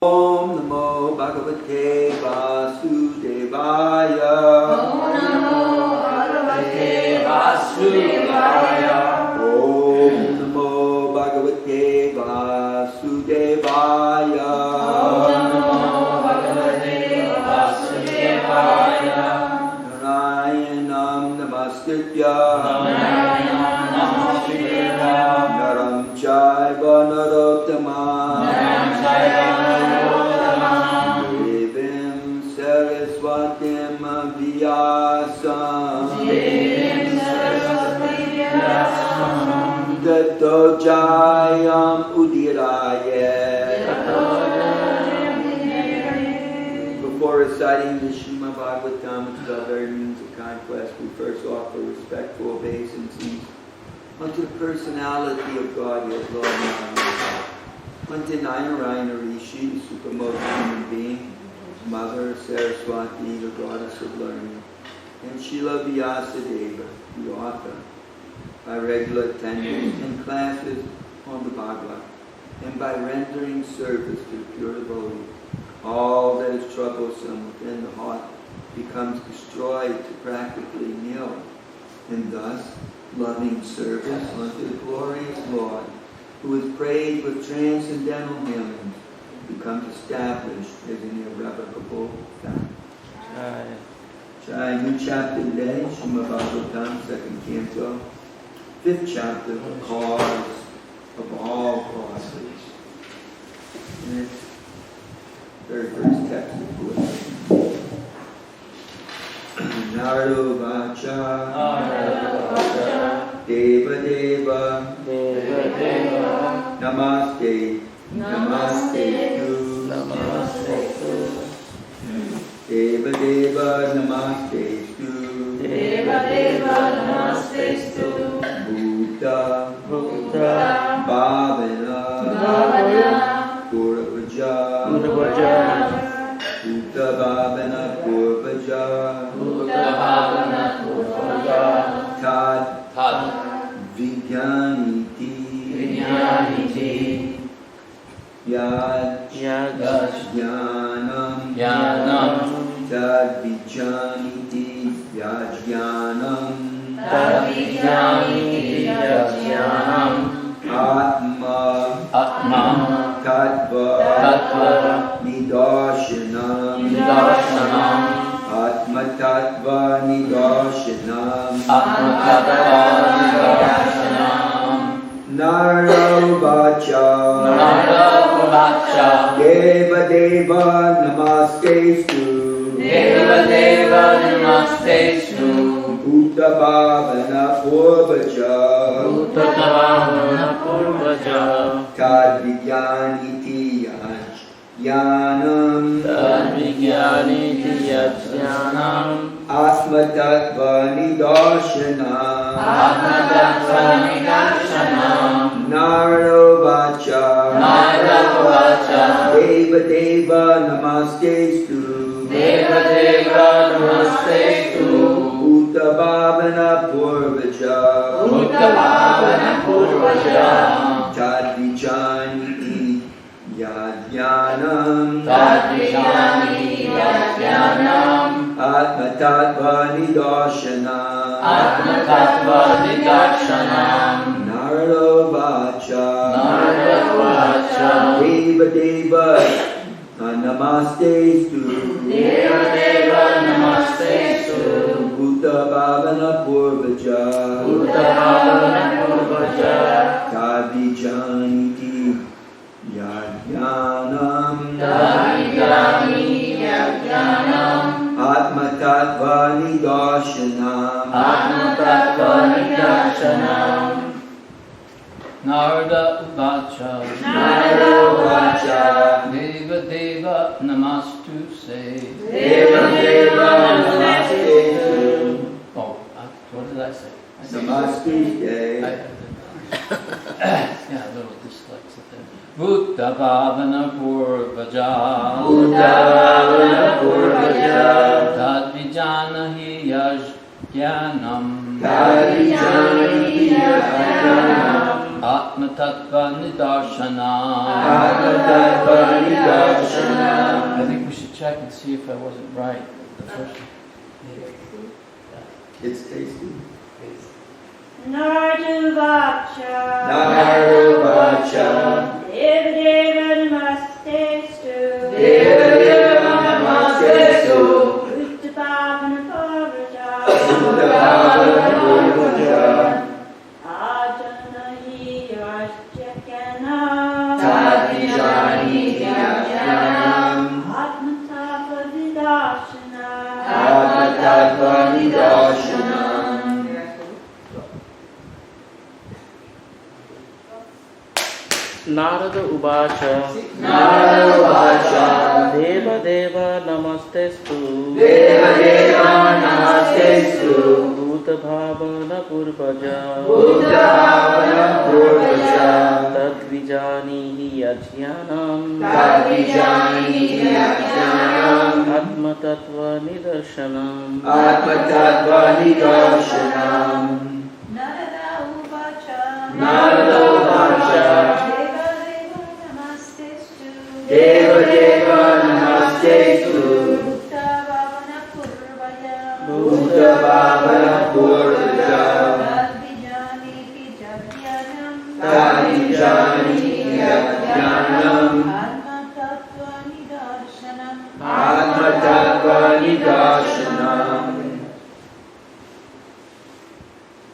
Om Namo Bhagavate Vasudevaya. Om Namo Bhagavate Vasudevaya. Om Namo Bhagavate Vasudevaya. Om Namo Bhagavate Vasudevaya. Narayanam Namaskritya. Narayanam Namaskritya. Naram Chaiva Narottamam. Naram Chaiva Devim Saraswatim Vyasam. Devim Saraswati Vyasam. Tato Jayam Udiraya. Before reciting the Srimad Bhagavatam, which is our very means of conquest, we first offer respectful obeisances unto the personality of God, yet Lord Narayana, unto Nayarayana Rishi, the supreme human being, Mother Saraswati, the goddess of learning, and Srila Vyasadeva, the author, by regular attendance and classes on the Bhagavad, and by rendering service to the pure devotee, all that is troublesome within the heart becomes destroyed to practically nil, and thus loving service unto the glorious Lord, who is praised with transcendental hymns, becomes established as an irrevocable fact. New chapter today, Srimad Bhagavatam, 2nd canto, 5th chapter, the cause of all causes. And it's very first text of Buddha. Narado Vacha, Deva Deva, Namaste, Namaste Tu, Deva Deva, Namaste Tu, Buddha, Bhavana, Purvaja, Buddha Bhavana Purvaja, Tad Vijnaniti, Yad Jnanam, Tad Vijnaniti, Yad Jnanam, Atma Tattva Nidarshanam, Atma Tattva Nidarshanam, Naro Vacha, Deva Deva Namastestu, Buddha Bhavana Purvaja, Tad Vijnaniti Yajnanam, Atma Tattva Nidarshanam, Naro Vacha, Deva Deva Namastestu, Buddha Bhavana Purvaja, Tad Vijnaniti Yajnanam, Atma Tattva Nidarshanam, Narado Vacha, Deva Deva Namastestu, Buddha Bhavana Purvaja, Tad Vijnaniti Yajnanam, Atma Tattva Nidarshanam, Narada Vacha, Deva Deva Namastu say. Oh, what did I say? Namaste. Yeah, a little dyslexic there. Buddha Bhavana Purvaja, Tad Vijanahi Yajnanam, Atma Atma Tattva Nidarshana. Atma Tattva Nidarshana. I think we should check and see if I wasn't right. The first one. It's tasty. Narduvacha. Narduvacha. Deva Deva Namastestu. Deva Deva Namastestu. Uttapavana Pavaja. Uttapavana Pavaja. Ajana hi yashchakana. Tadvijani yajnanam. Atma Tattva Nidarshana. Atma Tattva Nidarshana. Narada Uvacha. Narada Uvacha. Deva Deva Namastestu. Deva Deva Namastestu. Bhuta Bhavana Purvaja. Buddha Bhavana Purvaja. Tadvijani Yajnanam. Tadvijani yajnanam. Atma Tattva Nidarshanam. Atma Tattva Nidarshanam. Narada Uvacha. Narada Uvacha. Deva Deva Namastestu. Deva Deva Namastestu. Buddha Bhavana Purvaja. Buddha Bhavana Purvaja. Tadvijani Tadvijani yajnanam. Atma Tattva Nidarshanam. Atma Tattva Nidarshanam.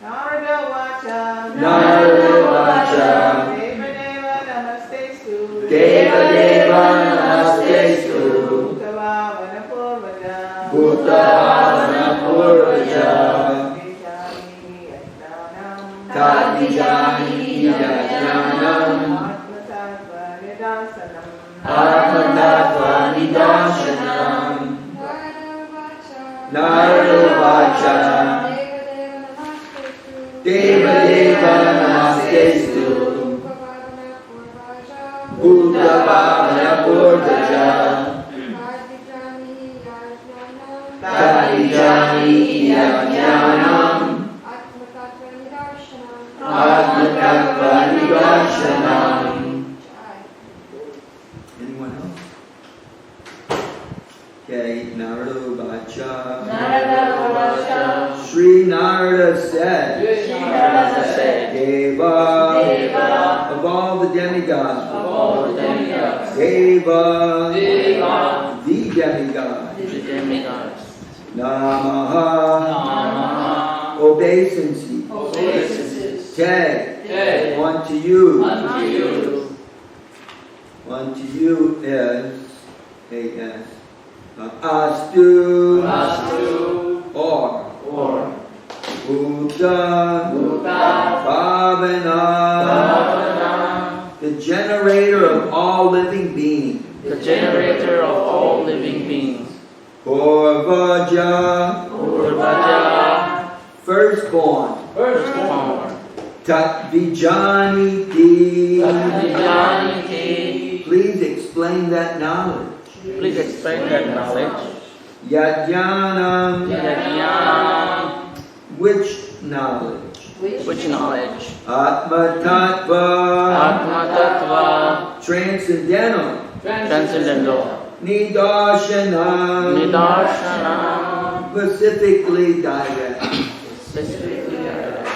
Narada Uvacha. Narada Uvacha. Deva Deva Namastestu. Deva Deva Namastestu. Bhuta Bhavana Purvaja. Buddha Bhavana Purvaja. Tadvijani Tadvijani yajnanam. yajnanam. Atma Tattva Nidarsanam. Atma Tattva Nidarshanam. Narada Uvacha. Deva Deva Namastestu. Buddha Bhavana Purvaja. Tadvijani yajnanam. Atma Tattva Nidarshanam. Anyone else? Okay, Narada Uvacha. Narada Uvacha. Sri Narada said, Narada said, Deva, Deva, of all the demigods, All the demigods. Deva, Deva. the demigod, The demigods. Namaha, Namaha. obeisances, Obeisances. Te, Te. unto you, Unto you. unto you is, A-S, Astu, Astu. or, Buddha, Buddha. Bhavana, Vandana. the generator of all living beings, The generator of all living beings. Purvaja, Purvaja. firstborn, Firstborn. Tatvijaniti. Tadvijani. Please explain that knowledge. Please explain that knowledge. Yajnanam, Yajnanam. which knowledge? Which knowledge? Atma Tattva, Atma Tattva. transcendental, Transcendental. Nidarshanam, Nidarshanam. specifically direct. Specifically direct.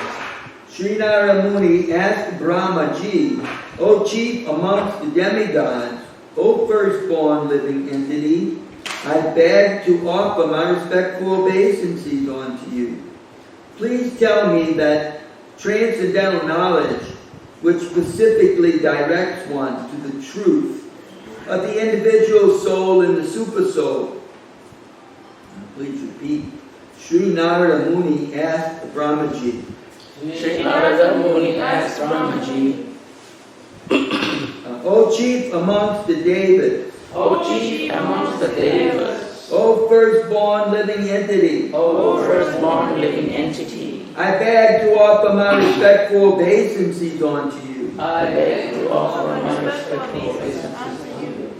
Sri Narada Muni asked Brahmaji, O chief amongst the demigods, O firstborn living entity, I beg to offer my respectful obeisances unto you. Please tell me that transcendental knowledge, which specifically directs one to the truth of the individual soul and the super soul. Please repeat. Sri Narada Muni asked Brahmaji, Sri Narada Muni asked Brahmaji, O chief amongst the Devas, O chief amongst the Devas, O firstborn living entity, O firstborn living entity, I beg to offer my respectful obeisances unto you. I beg to offer my respectful obeisances to you.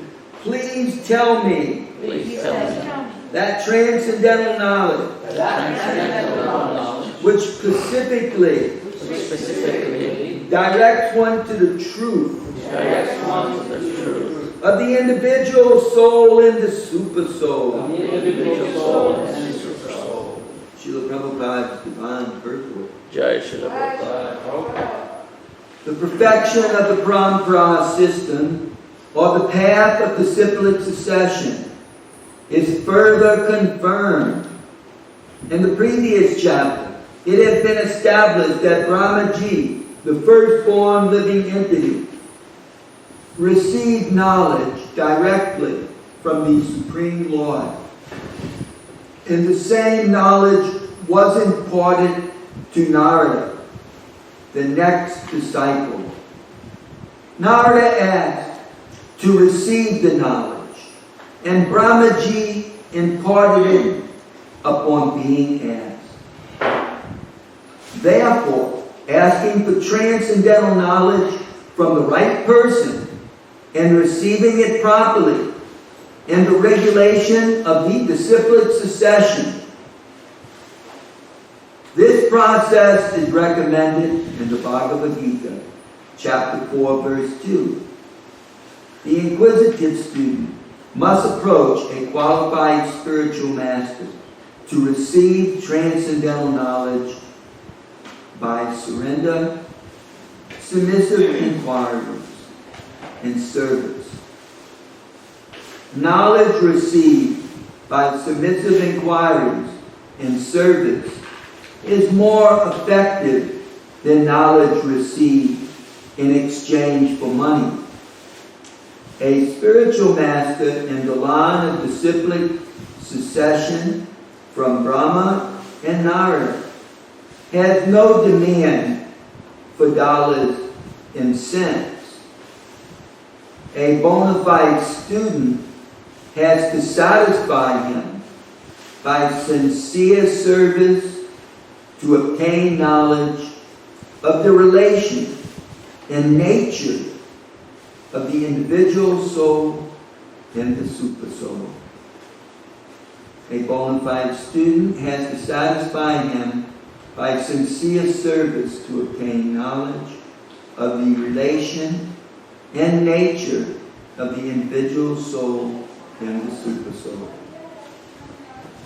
Please tell me Please tell me that transcendental knowledge, that transcendental knowledge, which specifically which specifically directs one to the truth Directs one to the truth. of the individual soul and the super soul. The individual soul and the super soul. Srila Prabhupada's divine purport. Jai Srila Prabhupada. The perfection of the Parampara system, or the path of disciplic succession, is further confirmed. In the previous chapter, it had been established that Brahmaji, the firstborn living entity, received knowledge directly from the Supreme Lord. And the same knowledge was imparted to Narada, the next disciple. Narada asked to receive the knowledge, and Brahmaji imparted it upon being asked. Therefore, asking for transcendental knowledge from the right person and receiving it properly, and the regulation of the disciplic succession. This process is recommended in the Bhagavad Gita, chapter 4, verse 2. The inquisitive student must approach a qualified spiritual master to receive transcendental knowledge by surrender, submissive inquiries, and service. Knowledge received by submissive inquiries and service is more effective than knowledge received in exchange for money. A spiritual master in the line of disciplic succession from Brahma and Narada has no demand for dollars and cents. A bona fide student has to satisfy him by sincere service to obtain knowledge of the relation and nature of the individual soul and the super soul. A bona fide student has to satisfy him by sincere service to obtain knowledge of the relation and nature of the individual soul and the super soul.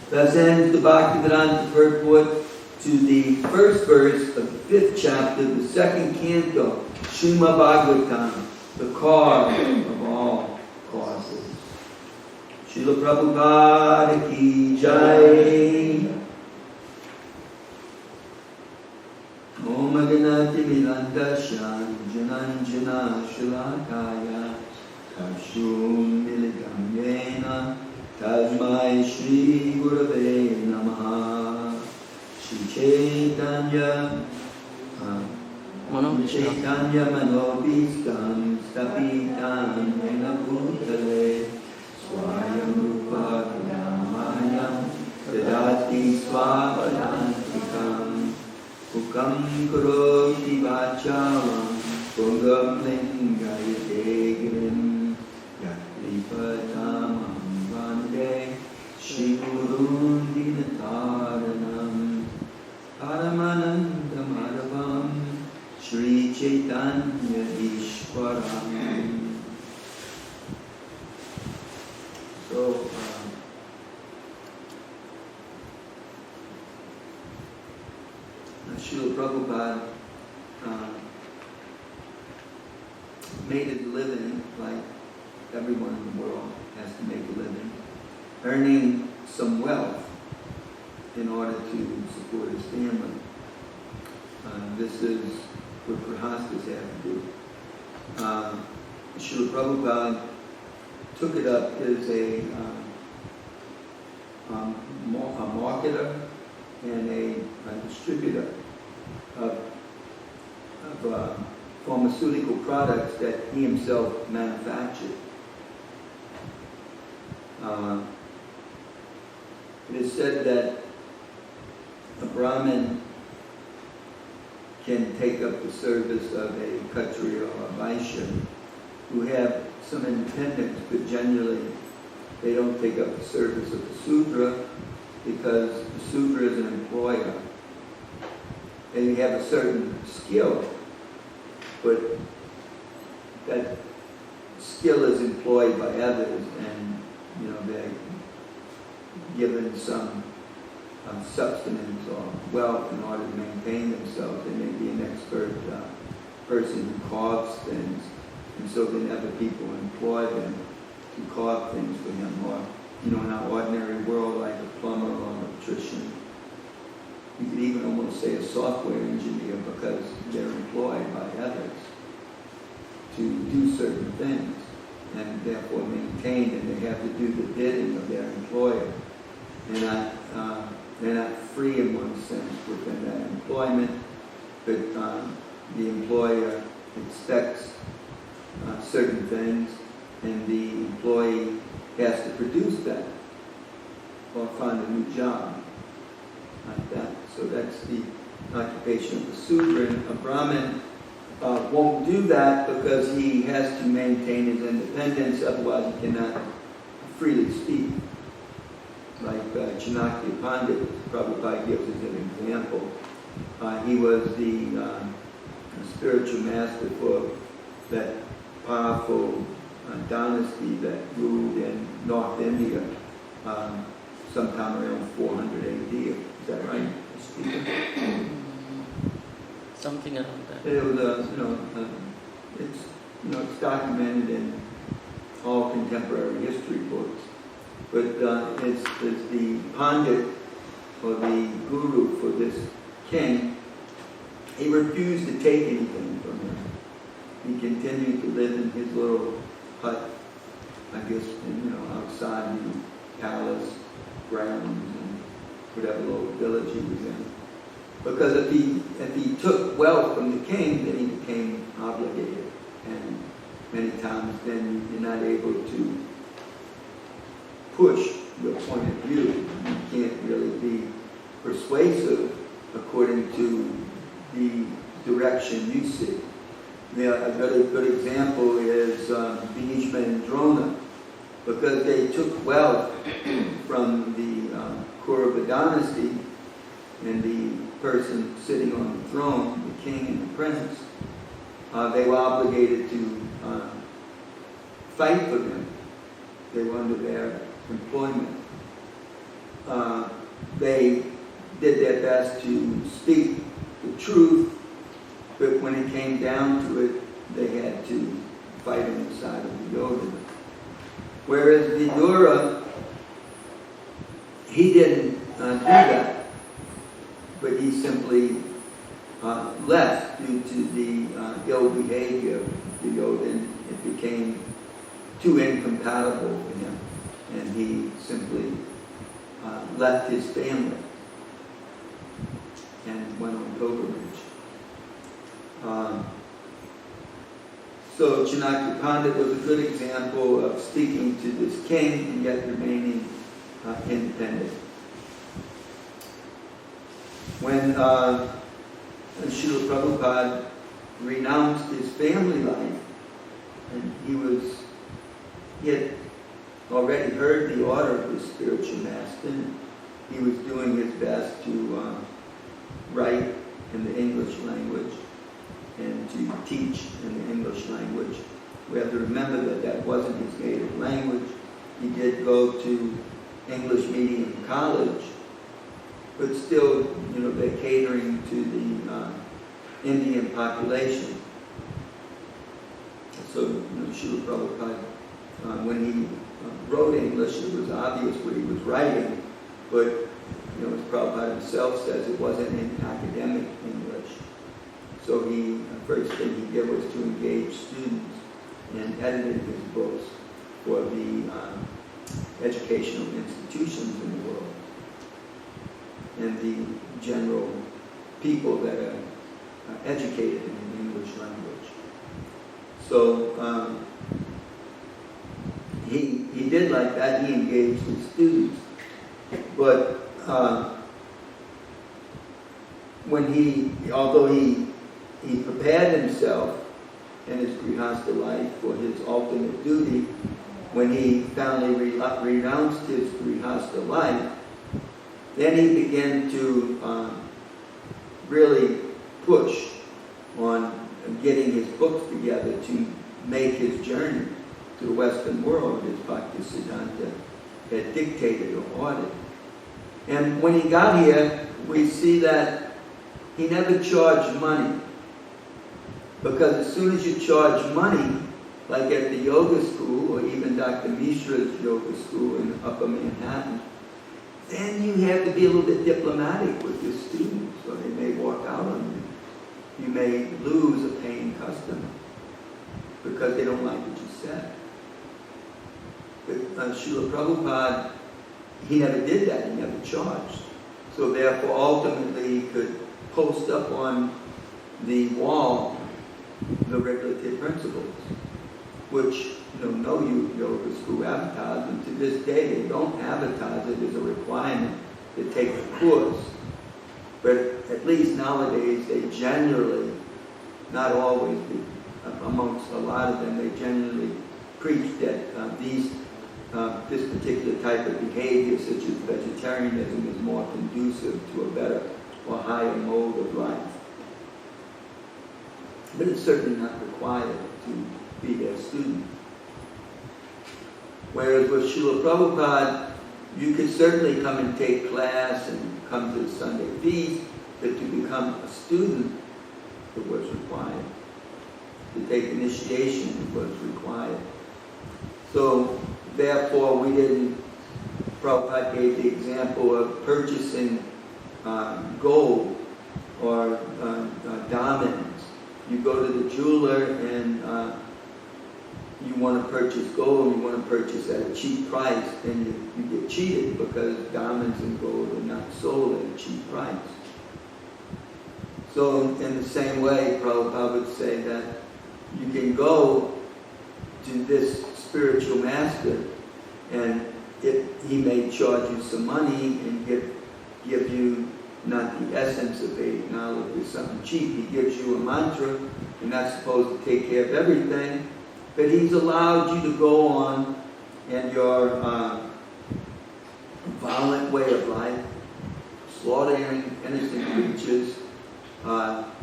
Thus ends the Bhaktivedanta purport to the first verse of the 5th chapter, the 2nd canto, Srimad Bhagavatam, the cause of all causes. Srila Prabhupada ki jai. Om Ganati Milandashan Jananjana Shalakaya Kashum Miligamyena Tasmai Shri Gurave Namaha Shri Chaitanya Chaitanya Manobhistam Stapitam Yena Bhutale Swayam Rupa Namayam Dadati Swapadantikam Ukam Kuroti Vachavam Pungam Lingayate Girim Yakripatamam Vande Shri Gurun Dinataranam Paramananda Madhavam Shri Chaitanya Ishwaram. So, Srila Prabhupada made a living like everyone in the world has to make a living, earning some wealth in order to support his family. This is what Grihasthas have to do. Srila Prabhupada took it up as a marketer and a distributor of pharmaceutical products that he himself manufactured. It is said that a Brahmin can take up the service of a Kshatriya or a Vaishya who have some independence, but generally they don't take up the service of the Sudra because the Sudra is an employer. They have a certain skill, but that skill is employed by others, and they're given some substance or wealth in order to maintain themselves. They may be an expert person who carves things, and so then other people employ them to carve things for him, or in our ordinary world, like a plumber or an electrician. You could even almost say a software engineer, because they're employed by others to do certain things, and therefore maintained, and they have to do the bidding of their employer. They're not free in one sense within that employment, but the employer expects certain things, and the employee has to produce that or find a new job like that. So that's the occupation of the Sudra. A Brahmin won't do that because he has to maintain his independence, otherwise he cannot freely speak. Like Chanakya Pandit, Prabhupada gives as an example. He was the spiritual master for that powerful dynasty that ruled in North India sometime around 400 AD. Is that right? Something around that. It was, it's documented in all contemporary history books. But it's the Pandit, or the guru for this king. He refused to take anything from him. He continued to live in his little hut, I guess, outside the palace grounds and whatever little village he was in. Because if he took wealth from the king, then he became obligated, and many times then you're not able to push your point of view. You can't really be persuasive according to the direction you see. A good example is Bhishma and Drona, because they took wealth from the Kaurava dynasty, and the person sitting on the throne, the king and the prince, they were obligated to fight for them. They were under their employment. They did their best to speak the truth, but when it came down to it, they had to fight on the side of the Yogindra. Whereas Vidura, he didn't do that, but he simply left due to the ill behavior of the Yogindra. It became too incompatible for him, and he simply left his family and went on pilgrimage. So Chanakya Pandit was a good example of speaking to this king and yet remaining independent. When Srila Prabhupada renounced his family life, and he had already heard the order of his spiritual master, and he was doing his best to write in the English language and to teach in the English language. We have to remember that that wasn't his native language. He did go to English medium college, but still, they're catering to the Indian population. So, Srila Prabhupada, when he wrote English, it was obvious what he was writing, but, as Prabhupada himself says, it wasn't in academic English. So the first thing he did was to engage students and edited his books for the educational institutions in the world and the general people that are educated in the English language. So he did like that. He engaged his students, but although he prepared himself in his grihastha life for his ultimate duty, when he finally renounced his grihastha life, then he began to really push on getting his books together to make his journey to the Western world, as Bhaktisiddhanta had dictated or ordered. And when he got here, we see that he never charged money. Because as soon as you charge money, like at the yoga school, or even Dr. Mishra's yoga school in Upper Manhattan, then you have to be a little bit diplomatic with your students, or they may walk out on you. You may lose a paying customer because they don't like what you said. But Srila Prabhupada, he never did that. He never charged. So therefore, ultimately, he could post up on the wall the regulative principles, which no yoga school advertise, and to this day they don't advertise it as a requirement to take the course. But at least nowadays they generally, not always, amongst a lot of them, they generally preach that this particular type of behavior, such as vegetarianism, is more conducive to a better or higher mode of life. But it's certainly not required to be their student. Whereas with Srila Prabhupada, you could certainly come and take class and come to the Sunday feast, but to become a student, it was required. To take initiation, it was required. So, therefore, Prabhupada gave the example of purchasing gold or diamonds. You go to the jeweler and you want to purchase gold, you want to purchase at a cheap price, then you get cheated because diamonds and gold are not sold at a cheap price. So in the same way, Prabhupada would say that you can go to this spiritual master and he may charge you some money and give you not the essence of Vedic knowledge, it's something cheap. He gives you a mantra, and that's supposed to take care of everything. But he's allowed you to go on in your violent way of life, slaughtering innocent creatures,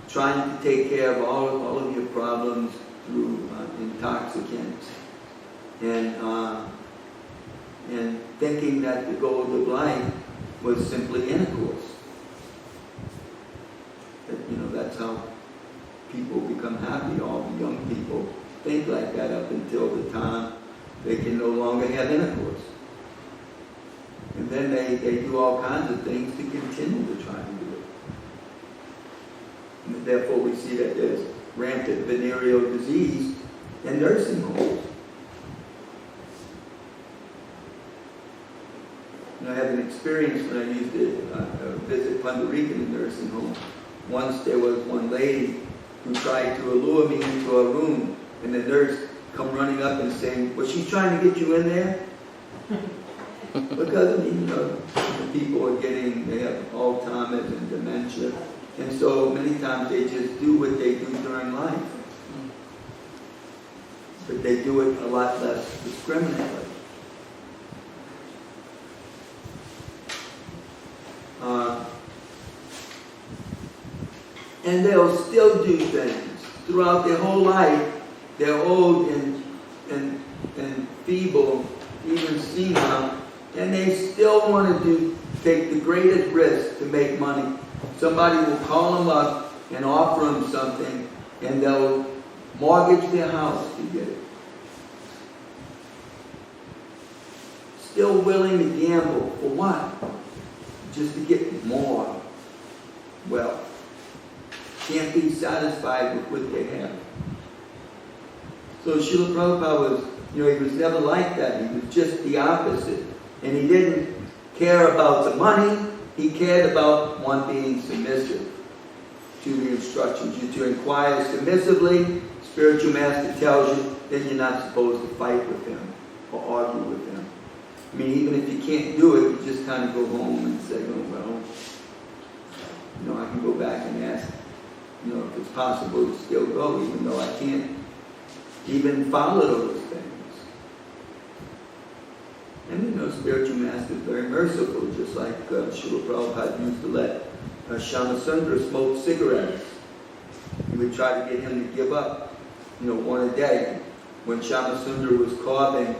trying to take care of all of your problems through intoxicants, and thinking that the goal of life was simply intercourse. That's how people become happy. All the young people think like that up until the time they can no longer have intercourse. And then they do all kinds of things to continue to try to do it. And therefore we see that there's rampant venereal disease in nursing homes. I had an experience when I used to visit Pundarika in a nursing home. Once there was one lady who tried to allure me into a room, and the nurse come running up and saying, "Was she trying to get you in there?" Because the people they have Alzheimer's and dementia, and so many times they just do what they do during life, but they do it a lot less discriminately. And they'll still do things throughout their whole life. They're old and feeble, even senile, and they still want to take the greatest risk to make money. Somebody will call them up and offer them something, and they'll mortgage their house to get it. Still willing to gamble for what? Just to get more wealth. Can't be satisfied with what they have. So Srila Prabhupada was, he was never like that. He was just the opposite. And he didn't care about the money. He cared about one being submissive to the instructions. You're to inquire submissively. Spiritual master tells you, then you're not supposed to fight with him or argue with him. I mean, even if you can't do it, you just kind of go home and say, oh, well, I can go back and ask, if it's possible to still go, even though I can't even follow those things. And spiritual master is very merciful, just like Srila Prabhupada used to let Shamasundra smoke cigarettes. he would try to get him to give up, one a day. When Shamasundar was carving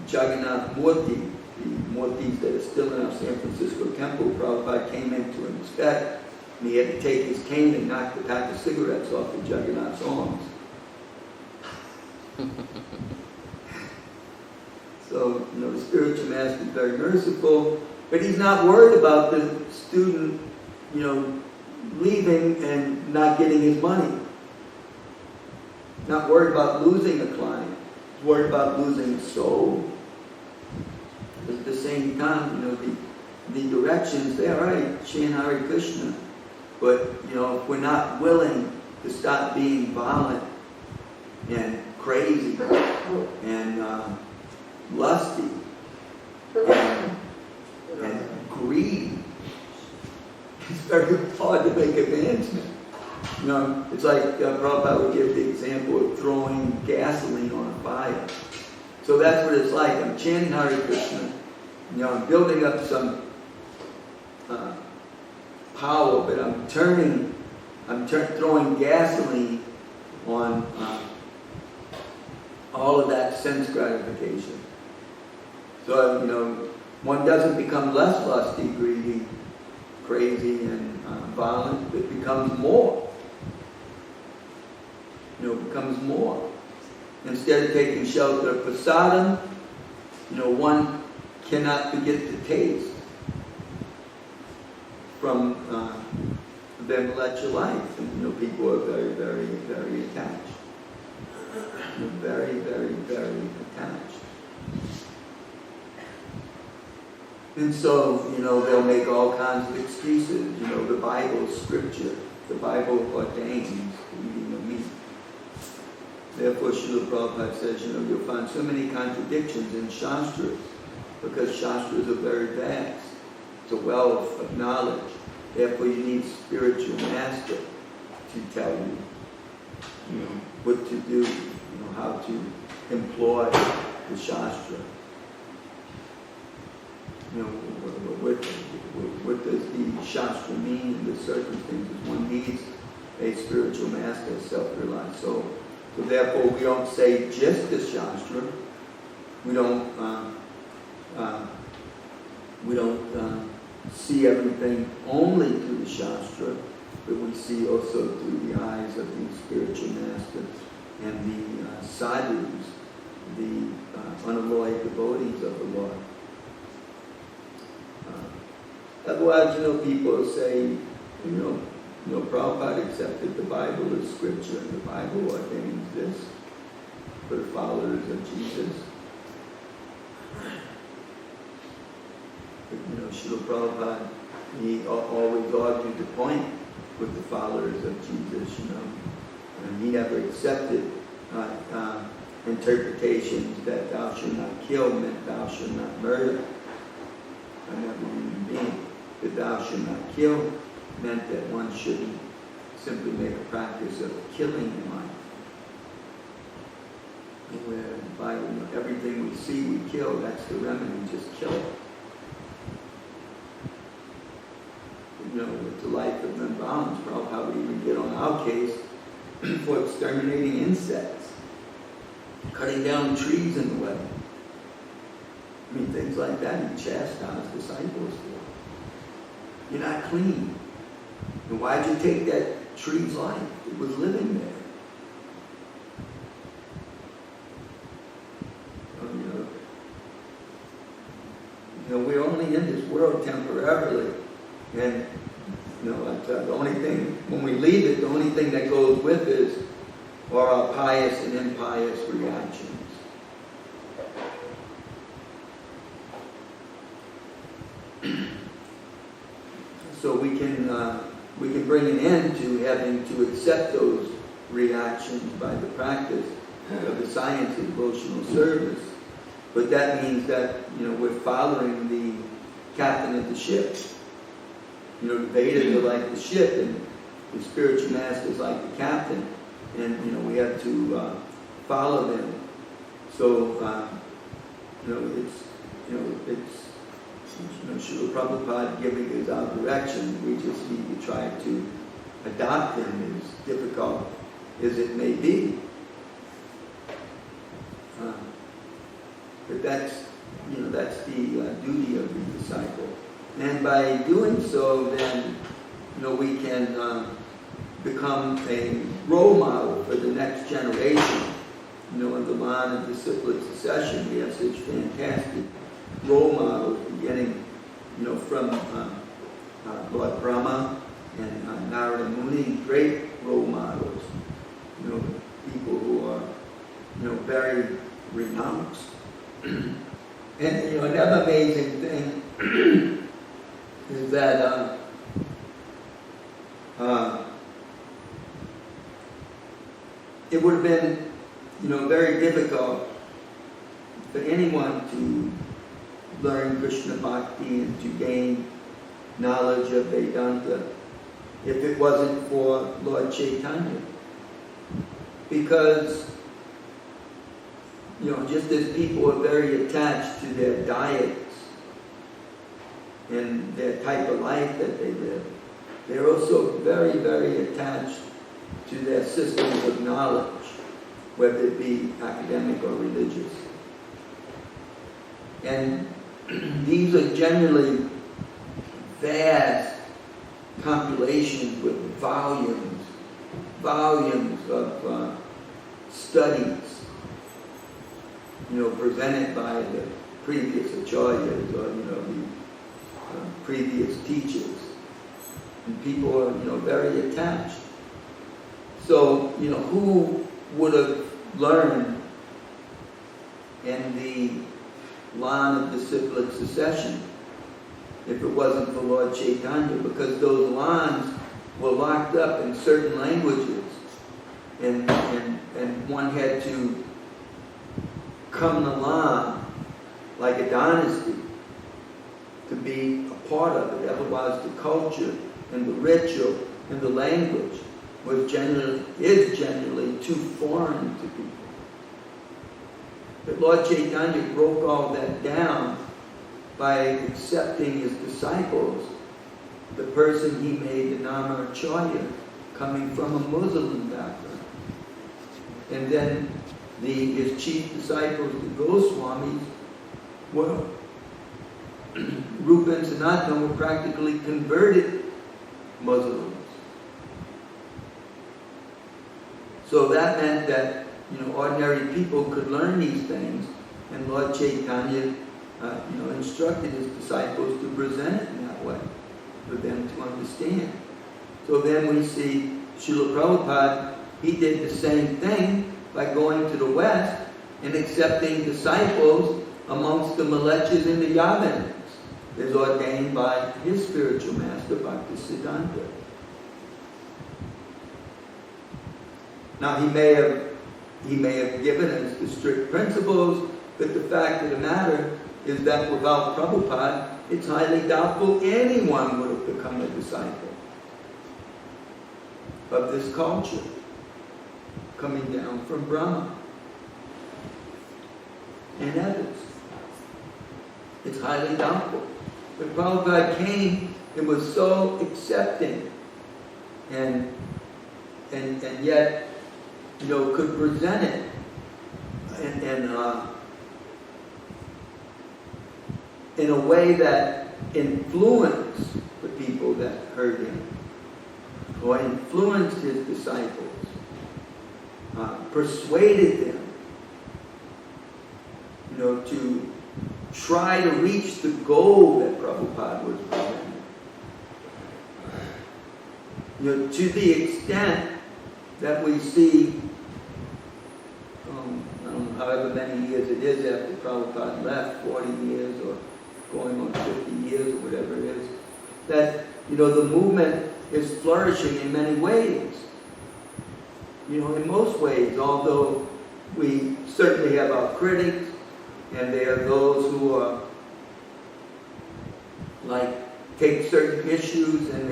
Jagannath Murti, the Murtis that are still in our San Francisco temple, Prabhupada came in to inspect, and he had to take his cane and knock the pack of cigarettes off of Jagannath's arms. So, the spiritual master is very merciful, but he's not worried about the student, leaving and not getting his money. Not worried about losing a client. He's worried about losing a soul. But at the same time, the directions, they're right, chant Hare Krishna. But, if we're not willing to stop being violent and crazy and lusty and greedy, it's very hard to make advancement. It's like Prabhupada would give the example of throwing gasoline on a fire. So that's what it's like. I'm chanting Hare Krishna. I'm building up some power, but I'm throwing gasoline on all of that sense gratification. So, one doesn't become less lusty, greedy, crazy, and violent. It becomes more. Becomes more. Instead of taking shelter of prasadam, one cannot forget the taste from their intellectual life. And, people are very, very, very attached. Very, very, very attached. And so, they'll make all kinds of excuses. The Bible is scripture. The Bible ordains the eating of meat. Therefore, Srila Prabhupada says, you'll find so many contradictions in Shastras, because Shastras are very vast. It's a wealth of knowledge. Therefore, you need a spiritual master to tell you, what to do, how to employ the Shastra. What does the Shastra mean in the circumstances? One needs a spiritual master, a self-reliant soul. So therefore, we don't say just the Shastra. We don't see everything only through the Shastra, but we see also through the eyes of the spiritual master and the sadhus, the unalloyed devotees of the Lord. Otherwise, people say, Prabhupada accepted the Bible as scripture, and the Bible ordains this for the followers of Jesus. But, Srila Prabhupada, he always argued the point with the followers of Jesus, and he never accepted interpretations that thou shalt not kill meant thou shalt not murder. I never even mean that thou shalt not kill meant that one shouldn't simply make a practice of killing in life. Where in the Bible, everything we see we kill, that's the remedy, just kill it. With the life of men bounds, Prabhupada would even get on our case for exterminating insects, cutting down trees in the way. Things like that he chastised disciples for. You're not clean. And why'd you take that tree's life? It was living there. We're only in this world temporarily. And, the only thing, when we leave it, the only thing that goes with is our pious and impious reactions. So we can bring an end to having to accept those reactions by the practice of the science of devotional service. But that means that, we're following the captain of the ship. The Vedas are like the ship, and the spiritual master is like the captain. And, we have to follow them. So, it's Srila Prabhupada giving us our direction. We just need to try to adopt them, as difficult as it may be. But that's the duty of the disciple. And by doing so, then, we can become a role model for the next generation. In the line of disciplic succession, we have such fantastic role models beginning, from Lord Brahma and Narada Muni, great role models. People who are, very renounced. And, another amazing thing is that it would have been, very difficult for anyone to learn Krishna Bhakti and to gain knowledge of Vedanta if it wasn't for Lord Chaitanya. Because, just as people are very attached to their diets and their type of life that they live, they're also very, very attached to their systems of knowledge, whether it be academic or religious. And these are generally vast compilations with volumes of studies, presented by the previous acharyas or, the previous teachers. And people are, very attached. So, who would have learned in the line of disciplic succession if it wasn't for Lord Chaitanya? Because those lines were locked up in certain languages, and one had to come to line like a dynasty to be a part of it. Otherwise, the culture and the ritual and the language is generally too foreign to people. But Lord Chaitanya broke all that down by accepting his disciples, the person he made the Nama Acharya, coming from a Muslim background. And then his chief disciples, the Goswamis, were Rupa and Sanatana were practically converted Muslims. So that meant that ordinary people could learn these things, and Lord Chaitanya instructed his disciples to present it in that way for them to understand. So then we see Srila Prabhupada, he did the same thing by going to the West and accepting disciples amongst the Malechas and the Yavanas, as ordained by his spiritual master, Bhaktisiddhanta. Now he may have given us the strict principles, but the fact of the matter is that without Prabhupada, it's highly doubtful anyone would have become a disciple of this culture coming down from Brahma and others. It's highly doubtful. But Prabhupada came and was so accepting and yet could present it in a way that influenced the people that heard him, or influenced his disciples, persuaded them, to try to reach the goal that Prabhupada was presenting. To the extent that we see, I don't know, however many years it is after Prabhupada left, 40 years or going on 50 years or whatever it is, that, the movement is flourishing in many ways. In most ways, although we certainly have our critics, and there are those who are, take certain issues and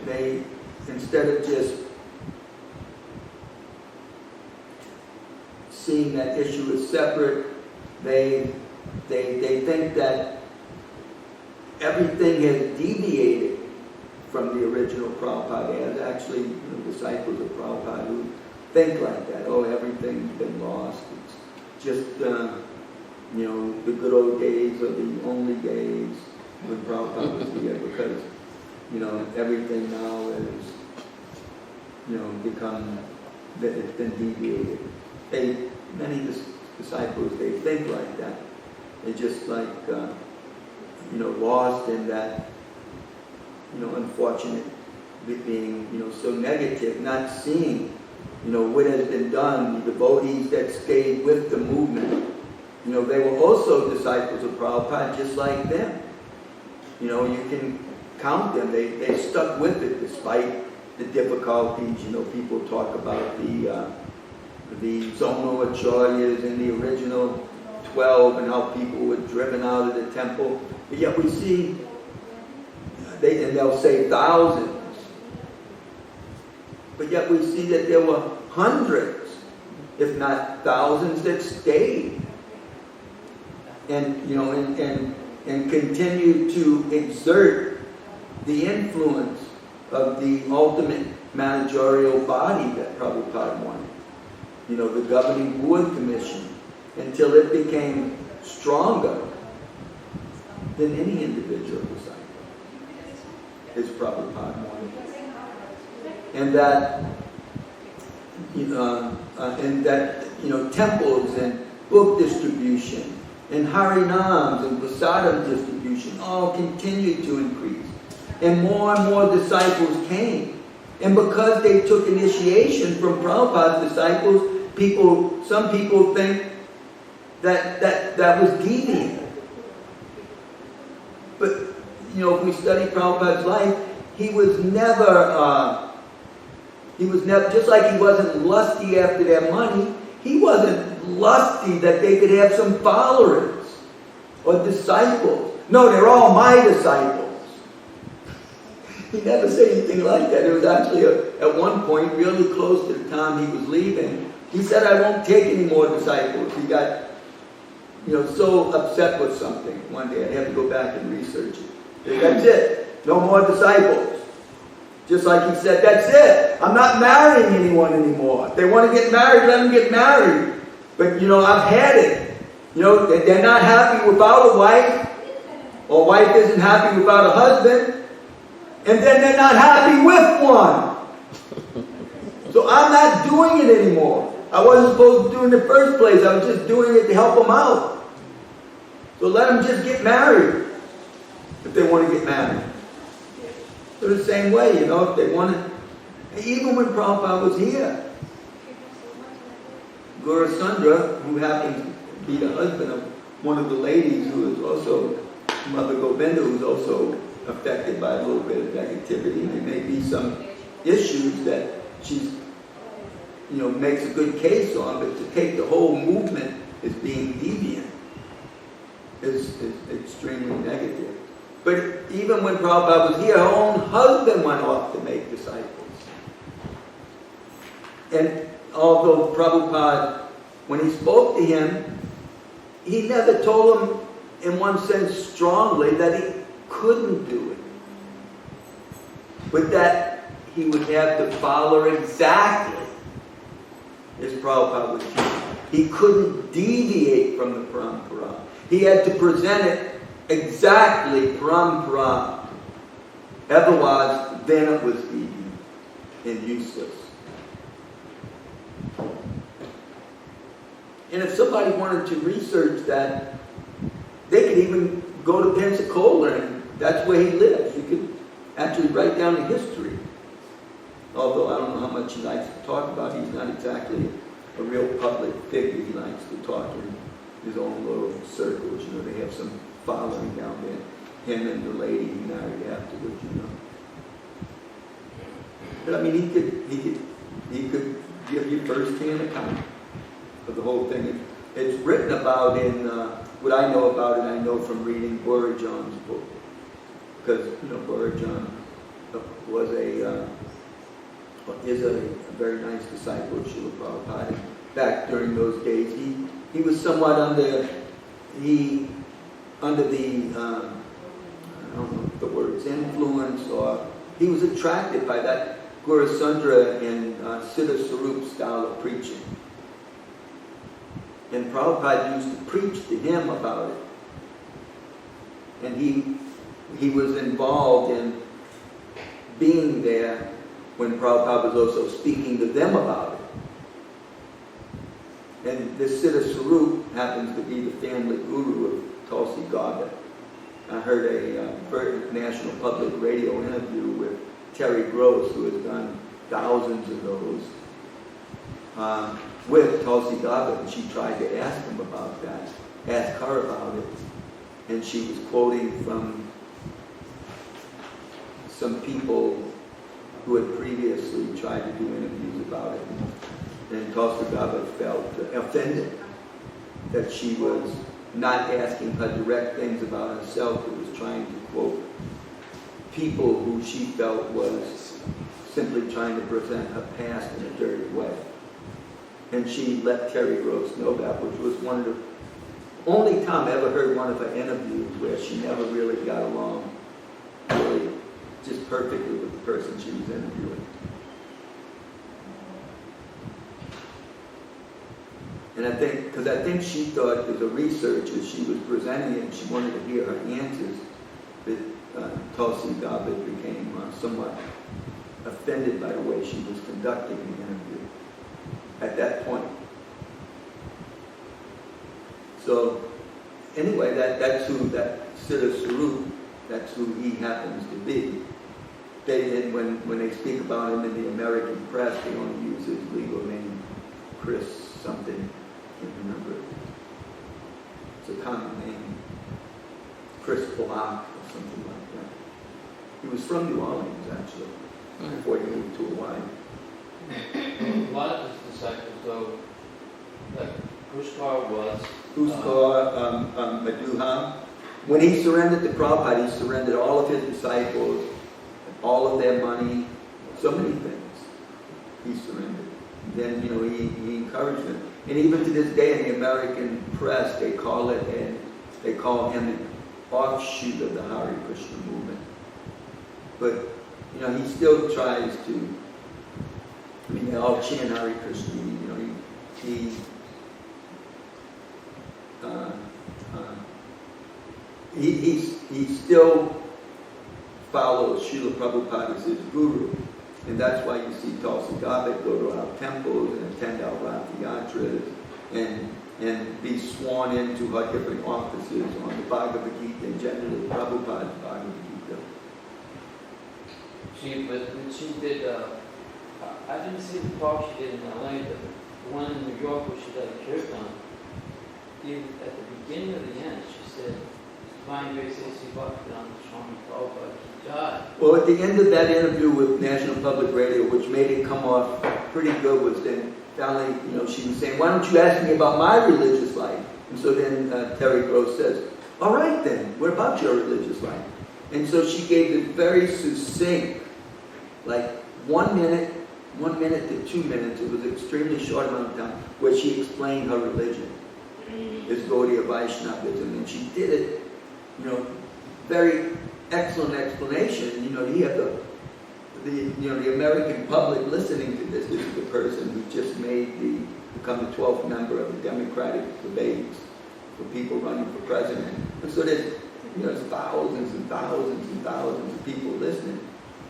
they instead of just seeing that issue as separate, they think that everything has deviated from the original Prabhupada. There's actually disciples of Prabhupada who think like that. Oh, everything's been lost. It's just, the good old days are the only days when Prabhupada was here, because, everything now is, become, that it's been deviated. Many disciples, they think like that. They're just like, lost in that, unfortunate being, so negative, not seeing, what has been done. The devotees that stayed with the movement, they were also disciples of Prabhupada, just like them. You can count them. They stuck with it despite the difficulties. People talk about the zonal acharyas and the original 12 and how people were driven out of the temple. But yet we see, they'll say thousands. But yet we see that there were hundreds, if not thousands, that stayed. And, and continued to exert the influence of the ultimate managerial body that Prabhupada wanted. The governing board commission, until it became stronger than any individual disciple, as Prabhupada wanted. And that, temples and book distribution and Harinams and Prasadam distribution all continued to increase. And more disciples came. And because they took initiation from Prabhupada's disciples, some people think that was deviant. But, if we study Prabhupada's life, he was never, just like he wasn't lusty after their money, he wasn't lusty that they could have some followers or disciples. No, they're all my disciples. He never said anything like that. It was actually at one point, really close to the time he was leaving, he said, I won't take any more disciples. He got, so upset with something one day. I'd have to go back and research it. That's it. No more disciples. Just like he said, that's it. I'm not marrying anyone anymore. If they want to get married, let them get married. But, I've had it. They're not happy without a wife, or wife isn't happy without a husband, and then they're not happy with one. So I'm not doing it anymore. I wasn't supposed to do it in the first place. I was just doing it to help them out. So let them just get married if they want to get married. So the same way, if they want to, even when Prabhupada was here, Guru Sundra, who happens to be the husband of one of the ladies who is also Mother Govinda, who's also affected by a little bit of negativity. There may be some issues that she's, makes a good case on, but to take the whole movement as being deviant is extremely negative. But even when Prabhupada was here, her own husband went off to make disciples. And although Prabhupada, when he spoke to him, he never told him, in one sense, strongly, that he couldn't do it. But that he would have to follow exactly as Prabhupada was teaching. He couldn't deviate from the parampara. He had to present it exactly parampara. Otherwise, then it was deviant and useless. And if somebody wanted to research that, they could even go to Pensacola, and that's where he lives. You could actually write down the history. Although I don't know how much he likes to talk about. He's not exactly a real public figure. He likes to talk in his own little circles. They have some following down there. Him and the lady he married afterwards, But I mean, he could give you first-hand account of the whole thing. It's written about in, what I know about it, I know from reading Bhagavatam's book. Because, Bhagavatam is a very nice disciple of Srila Prabhupada. Back during those days, he was somewhat under the, I don't know if the word's influence, or he was attracted by that Guru Sundra and Siddha Sarup style of preaching. And Prabhupada used to preach to him about it. And he was involved in being there when Prabhupada was also speaking to them about it. And this Siddha Sarup happens to be the family guru of Tulsi Gabbard. I heard a National Public Radio interview with Terry Gross, who has done thousands of those, with Tulsi Gabbard, and she tried to ask him about that, ask her about it, and she was quoting from some people who had previously tried to do interviews about it, and Tulsi Gabbard felt offended that she was not asking her direct things about herself, but was trying to quote people who she felt was simply trying to present her past in a dirty way. And she let Terry Gross know that, which was one of the only time I ever heard one of her interviews where she never really got along really just perfectly with the person she was interviewing. And I think she thought as a researcher she was presenting it and she wanted to hear her answers, that Tulsi Gabbard became somewhat offended by the way she was conducting the interview at that point. So anyway, that's who that Siddha Sarup, that's who he happens to be. When they speak about him in the American press, they only use his legal name, Chris something. I can't remember. It's a common name, Chris Polak or something like that. He was from New Orleans actually, before he moved to Hawaii. A lot of his disciples, though, like Pushkar was. Pushkar, Madhuha. When he surrendered to Prabhupada, he surrendered all of his disciples, all of their money, so many things. He surrendered. Then, he encouraged them. And even to this day in the American press, they call him an offshoot of the Hare Krishna movement. But, he still tries to, they all chant Hare Krishna, he still follows Srila Prabhupada as his guru. And that's why you see Tulsi Gabbard go to our temples and attend our Rath Yatras and be sworn into her different offices on the Bhagavad Gita and generally Prabhupada's Bhagavad Gita. She did, I didn't see the talk she did in LA, but the one in New York where she did a kirtan, at the beginning of the end, she said, Divine Grace A.C. Bhaktivedanta Swami Prabhupada Ki Jai. Well, at the end of that interview with National Public Radio, which made it come off pretty good, was then finally, she was saying, why don't you ask me about my religious life? And so then Terry Gross says, all right then, what about your religious life? And so she gave this very succinct, like 1 minute to 2 minutes, it was an extremely short amount of time, where she explained her religion, this Gaudiya Vaishnavism, and she did it, very excellent explanation. You have the American public listening to this. This is the person who just become the 12th member of the Democratic debates for people running for president. And so there's thousands and thousands and thousands of people listening.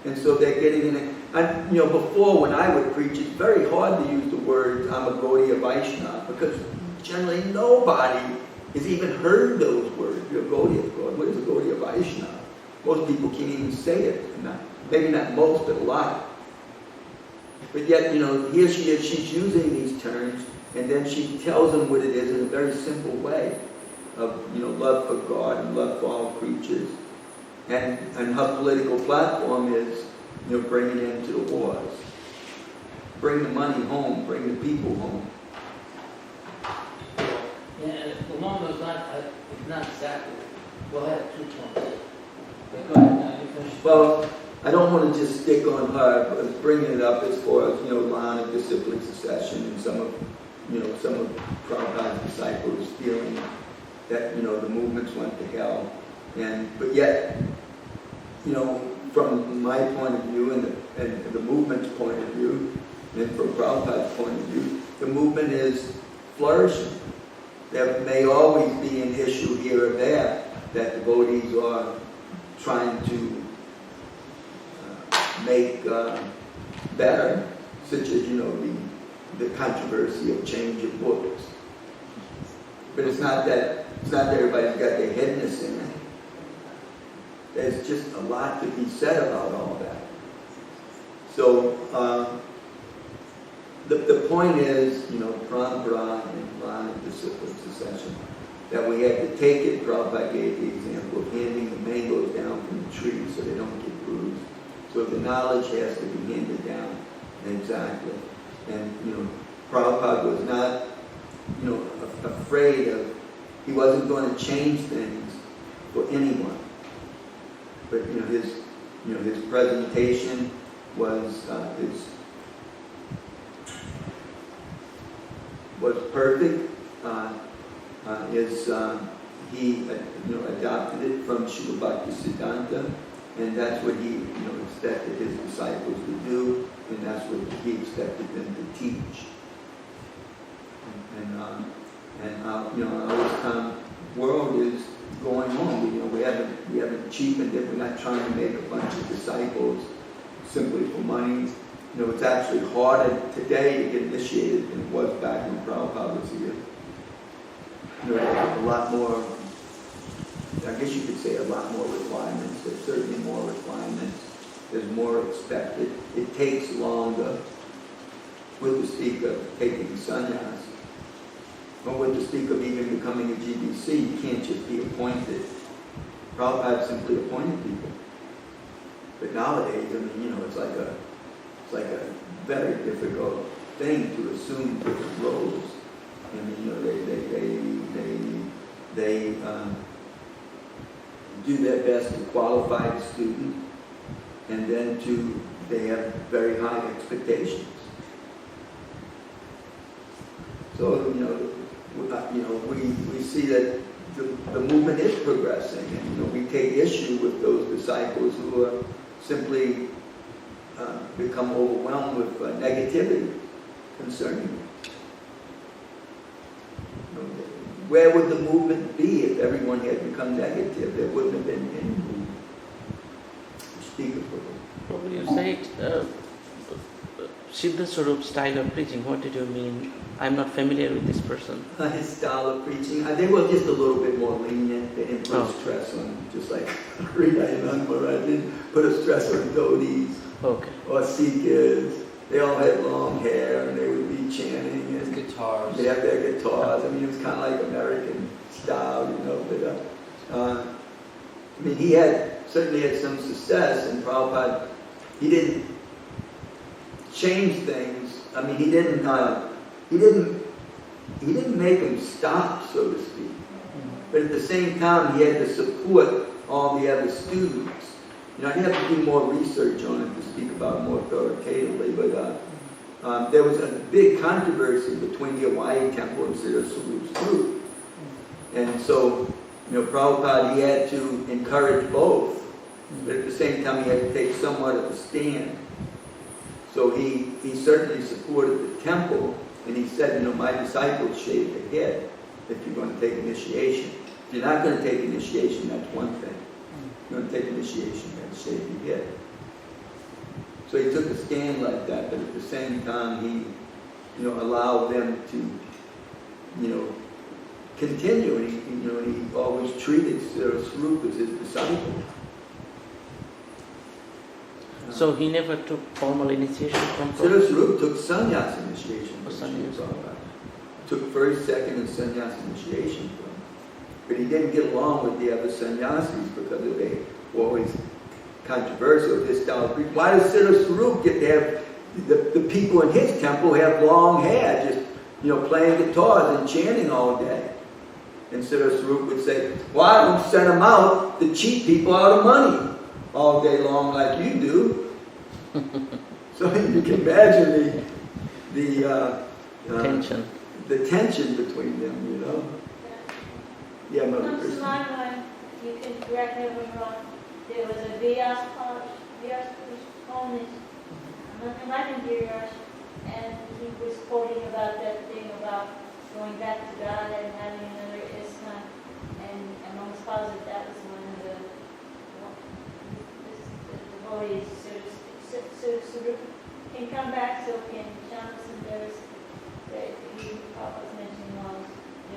And so they're getting in it. And, before when I would preach, it's very hard to use the words, I'm a Gaudiya Vaishnava, because generally nobody has even heard those words. You're a Gaudiya God. What is a Gaudiya Vaishnava? Most people can't even say it. Maybe not most, but a lot. But yet, here she is, she's using these terms, and then she tells them what it is in a very simple way of, love for God and love for all creatures. And her political platform is, bring it into the wars. Bring the money home, bring the people home. Yeah, and along those lines, it's not exactly, well, I have 2 points. Well, I don't want to just stick on her, but bringing it up as far as, line of disciplic succession and some of Prabhupada's disciples feeling that, the movements went to hell. But yet, from my point of view and the movement's point of view, and from Prabhupada's point of view, the movement is flourishing. There may always be an issue here or there that devotees are trying to make better, such as, the controversy of change of books. But it's not that everybody's got their headness in it. There's just a lot to be said about all that. So the point is, parampara and Vana discipline succession, that we have to take it. Prabhupada gave the example of handing the mangoes down from the tree so they don't get bruised. So the knowledge has to be handed down exactly. And Prabhupada was not afraid of, he wasn't going to change things for anyone. But his presentation was perfect. He adopted it from Srila Bhaktisiddhanta, and that's what he expected his disciples to do, and that's what he expected them to teach. And our ISKCON world is going on. We haven't cheapened it. We're not trying to make a bunch of disciples simply for money. It's actually harder today to get initiated than it was back when Prabhupada was here. A lot more, I guess you could say a lot more requirements. There's certainly more requirements. There's more expected. It takes longer. With the speak of taking sannyas, or with the speak of even becoming a GBC, you can't just be appointed. Prabhupada simply appointed people. But nowadays, it's like a very difficult thing to assume different roles. They do their best to qualify the student, and then they have very high expectations. So we see that the movement is progressing, and we take issue with those disciples who are simply become overwhelmed with negativity concerning it. Where would the movement be if everyone had become negative? There wouldn't have been any movement. Speak of Prabhu. Prabhu, you said Siddha Swarup style of preaching. What did you mean? I'm not familiar with this person. His style of preaching, they were just a little bit more lenient. They didn't put a stress on, just like Hridayanand Maharaj didn't put a stress on devotees or seekers. They all had long hair and they would be chanting. And guitars. They had their guitars. It was kind of like American style, But he certainly had some success, and Prabhupada, he didn't change things. He didn't make them stop, so to speak. But at the same time, he had to support all the other students. I'd have to do more research on it to speak about it more authoritatively, but there was a big controversy between the Hawaii Temple and Siddha Swarup's group. And so, Prabhupada, he had to encourage both, but at the same time, he had to take somewhat of a stand. So he certainly supported the temple, and he said, my disciples shave their head if you're going to take initiation. If you're not going to take initiation, that's one thing. If you're going to take initiation, you have to shave your head. So he took a stand like that, but at the same time, he, allowed them to, continue. And he always treated Siddha Swarup as his disciple. So he never took formal initiation from Prabhu? Siddha Swarup took sannyas initiation from sannyas. Prabhupada. Took first, second, and sannyas initiation from him. But he didn't get along with the other sannyasis because they were always controversial with his style of preaching. Why does Siddha Swarup get to have the people in his temple have long hair, just playing guitars and chanting all day? And Siddha Swarup would say, well, I don't send them out to cheat people out of money all day long like you do. So you can imagine the tension. The tension between them, Yeah, Mother Krishna. You can correct me if I'm wrong. there was a Vyas Collins, and he was quoting about that thing about going back to God and having another ISKCON, and among scholars that was one of the devotees, so can come back, so can Shamas and there's that he was mentioning all.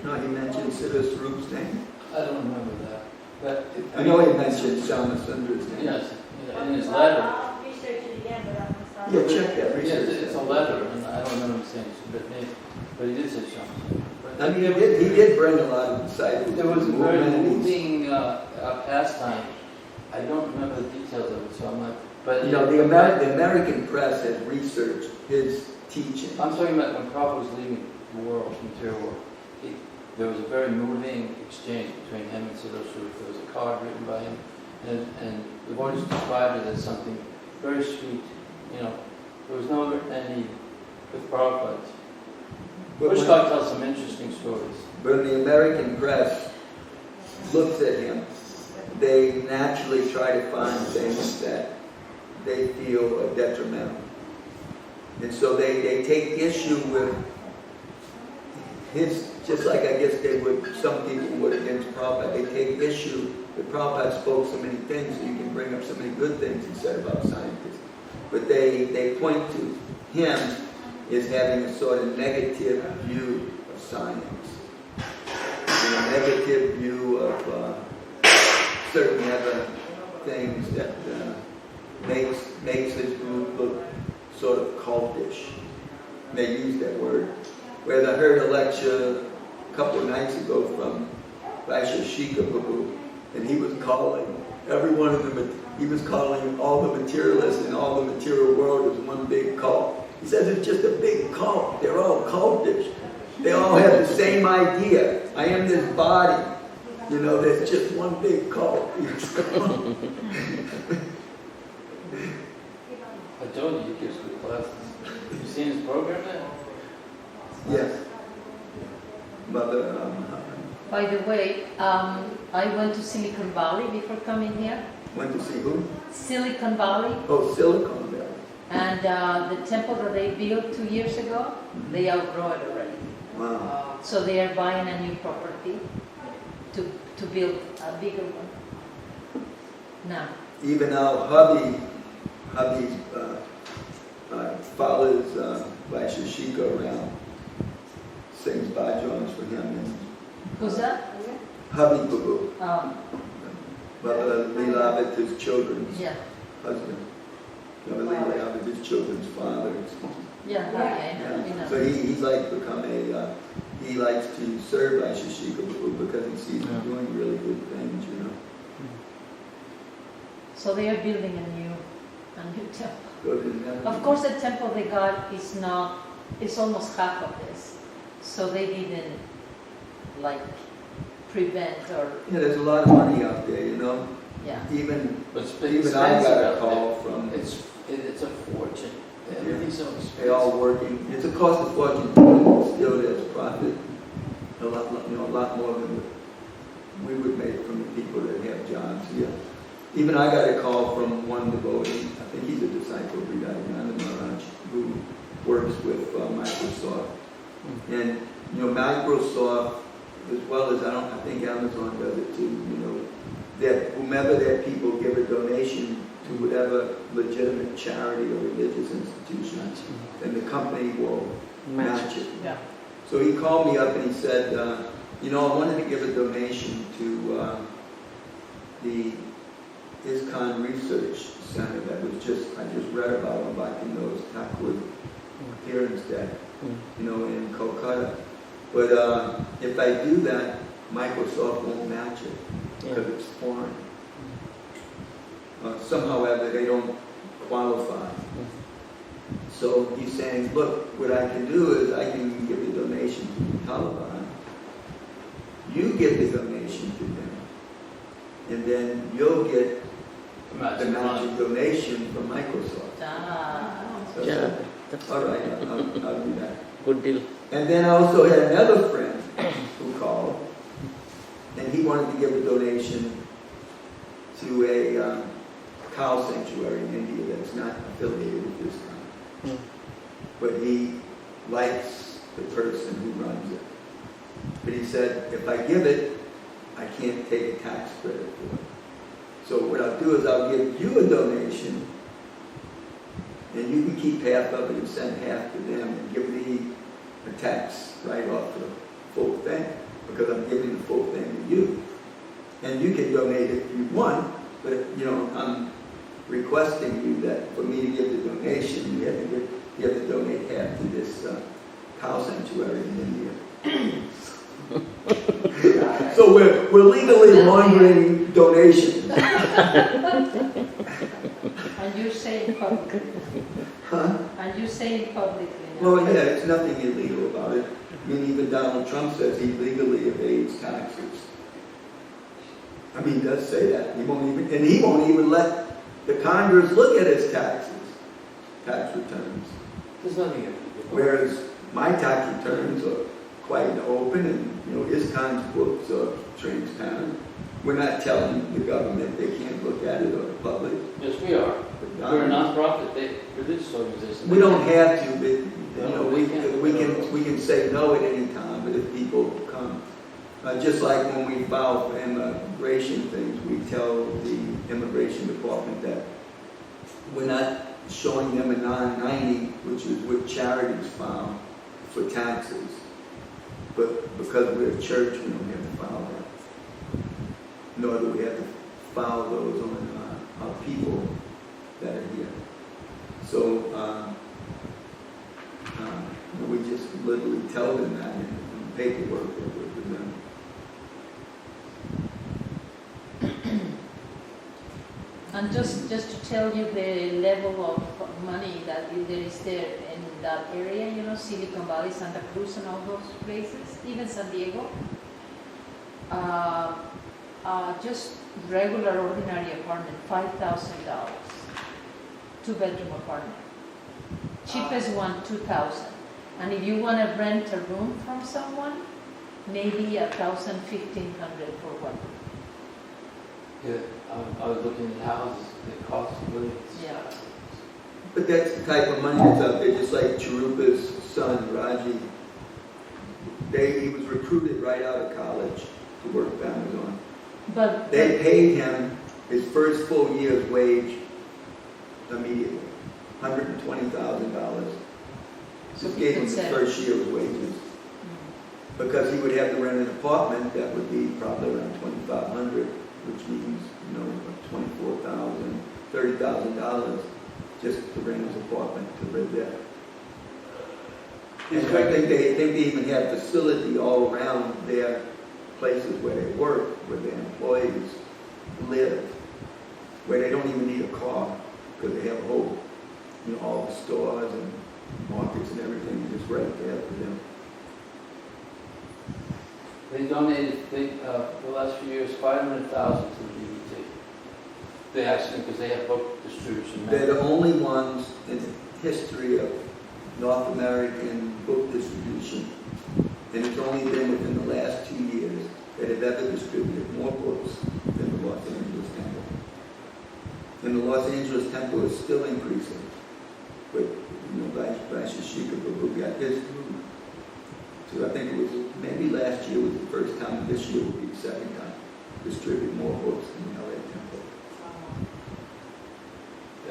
No, he mentioned Siddha Swarup name. I don't remember that. But I know he mentioned Shama Sundar's name. yes, in his letter. I'll research it again, but I'm not. Yeah, check that. Yes, Research it's a that. letter, and I don't remember him saying Shabbat name, but he did say Shama. I mean, he did bring a lot of disciples. There was a very movement. moving pastime. I don't remember the details of it, so I'm not. But You know, the American press has researched his teaching. I'm talking about when Prabhu was leaving the world, the material world. There was a very moving exchange between him and Siddha Swarup. There was a card written by him, and the voice described it as something very sweet. You know, there was no any with Prabhupada. But Pushkar tells some interesting stories. when the American press looks at him, they naturally try to find things that they feel are detrimental. And so they take issue with his, just like I guess they would, some people would against Prabhupada, they take issue that Prabhupada spoke so many things, so you can bring up so many good things he said about scientists. But they point to him as having a sort of negative view of science. And a negative view of certain other things that makes his group look sort of cultish. And they use that word. Whereas I heard a lecture a couple of nights ago from ISKCON Prabhu, and he was calling every one of them, he was calling all the materialists in all the material world as one big cult. He says it's just a big cult. They're all cultish. They all have the same idea. I am this body. You know, there's just one big cult. I told you he gives good classes. You seen his program there? Yes. Mother, By the way, I went to Silicon Valley before coming here. went to see who? Silicon Valley. Oh, Silicon Valley. And the temple that they built 2 years ago, they outgrow it already. Wow. So they are buying a new property to build a bigger one. Now. Even our hubby follows ISKCON around, sings bhajans for him. And Who's that? hubby Prabhu, Oh, Leela, his children's yeah. husband. Leela, his children's father. Yeah, okay. I know. So he's like become he likes to serve ISKCON because he sees them doing really good things, you know. So they are building a new temple. Go to the Of course, the temple they got is not, it's almost half of this. So they didn't like prevent or, Yeah, there's a lot of money out there, you know. yeah. Even But it's I got a out call there. from It's a fortune. Everything's so expensive. they all working. It's a cost of fortune, but still there's profit. A lot more than we would make from the people that have jobs here. Even I got a call from one devotee. I think he's a disciple of Vandana Maharaj, who works with Microsoft. And Microsoft, as well as I think Amazon does it too. You know, that whomever that people give a donation to whatever legitimate charity or religious institution, then the company will match it. Yeah. So he called me up and he said, I wanted to give a donation to the ISKCON Research Center that I just read about on Bhaktivinoda Thakur's appearance day, in Kolkata. But if I do that, Microsoft won't match it because it's foreign. Somehow they don't qualify. So he's saying, look, what I can do is I can give a donation to Talavana. You give the donation to them. And then you'll get the matching donation from Microsoft. So I said, all right, I'll do that. Good deal. And then I also had another friend who called, and he wanted to give a donation to a cow sanctuary in India that's not affiliated with ISKCON. Mm. But he likes the person who runs it. But he said, if I give it, I can't take a tax credit for it. So what I'll do is I'll give you a donation, and you can keep half of it and send half to them and give me a tax write-off for the full thing, because I'm giving the full thing to you. And you can donate if you want, but I'm requesting you that for me to give the donation, you have to donate half to this cow sanctuary in India. So we're legally laundering donations. And you say it publicly. Huh? And you say it publicly. Well, yeah, it's nothing illegal about it. I mean, even Donald Trump says he legally evades taxes. I mean, he does say that. He won't even let the Congress look at his tax returns. There's nothing. Whereas my tax returns are quite open, and ISKCON's books are transparent. We're not telling the government they can't look at it or the public. Yes, we are. We're a non-profit religious organization. We don't have to, but we can say no at any time. But if people come, just like when we file for immigration things, we tell the immigration department that we're not showing them a 990, which is what charities file for taxes. But because we're a church, we don't have to file that. Nor do we have to file those on our people that are here. So we just literally tell them that in paperwork that we're with them. And just to tell you the level of money that there is there in that area, Silicon Valley, Santa Cruz, and all those places, even San Diego, just regular ordinary apartment, $5,000, 2-bedroom apartment. Cheapest one, $2,000. And if you want to rent a room from someone, maybe $1,000, $1,500 for one. Yeah, I was looking at houses that cost millions. Yeah. But that's the type of money that's out there, just like Charupa's son, Raji. He was recruited right out of college to work for Amazon. But They paid him his first full year's wage immediately, $120,000. Just gave him his first year's wages. Because he would have to rent an apartment that would be probably around $2,500, which means, $24,000, $30,000 just to rent his apartment to live there. And I think they even have facility all around their places where they work, where their employees live, where they don't even need a car because they have a whole, all the stores and markets and everything just right there for them. They donated, the last few years, $500,000 to the BBT. They actually, because they have book distribution. They're the only ones in the history of North American book distribution, and it's only been within the last 2 years that have ever distributed more books than the Los Angeles Temple. And the Los Angeles Temple is still increasing. But, Vaisheshika Prabhu got his group. So I think it was, maybe last year was the first time, this year will be the second time, distribute more books than the LA Temple.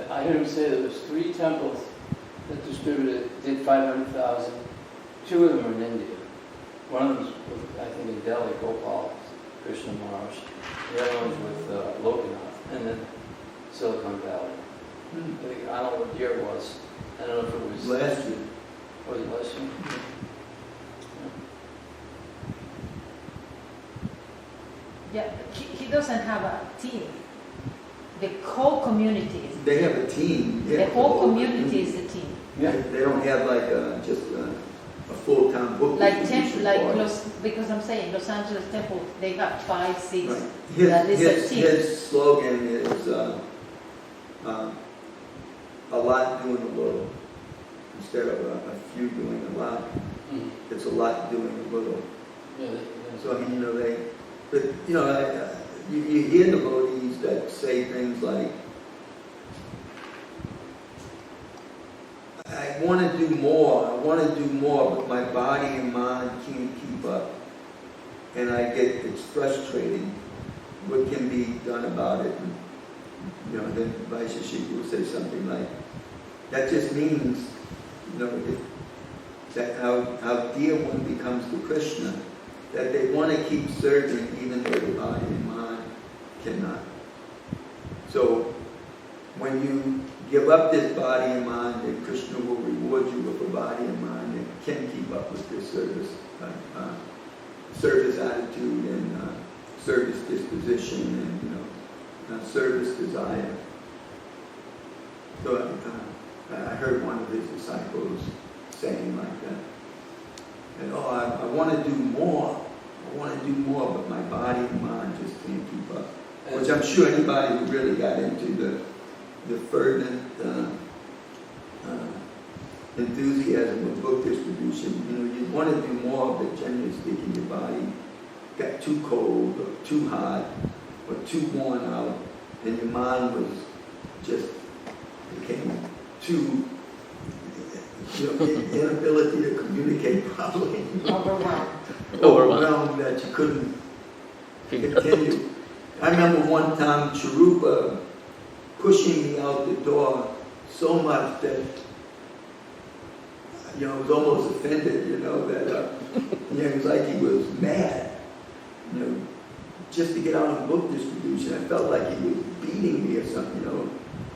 I heard him say there was 3 temples that distributed, did 500,000. 2 of them are in India. One of them was, I think, in Delhi, Gopal, Krishna Maharaj. The other one was with Lokanath, and then Silicon Valley. I don't know what year it was. I don't know if it was Last year. Was it last year? yeah, he doesn't have a team. The whole community is. They have a team. The whole community is the team. They don't have like just a full-time book Like distribution temple, part. because I'm saying Los Angeles Temple, they got 5, 6. Right. That is a team. His slogan is a lot doing a little. Instead of a few doing a lot, it's a lot doing a little. So I mean, you hear devotees that say things like, I want to do more. I want to do more, but my body and mind can't keep up. And it's frustrating. What can be done about it? And, then Vaisheshika will say something like, that just means, that how dear one becomes to Krishna, that they want to keep serving even though the body and mind cannot. So, when you give up this body and mind, then Krishna will reward you with a body and mind that can keep up with this service attitude and service disposition and service desire. So I heard one of his disciples saying like that. And I want to do more. I want to do more, but my body and mind just can't keep up. Which I'm sure anybody who really got into the fervent enthusiasm of book distribution, you want to do more, but generally speaking, your body got too cold or too hot or too worn out, and your mind was just became too inability to communicate properly. Overwhelmed that you couldn't continue. I remember one time Charupa pushing me out the door so much that I was almost offended, that it was like he was mad. Just to get out of book distribution, I felt like he was beating me or something,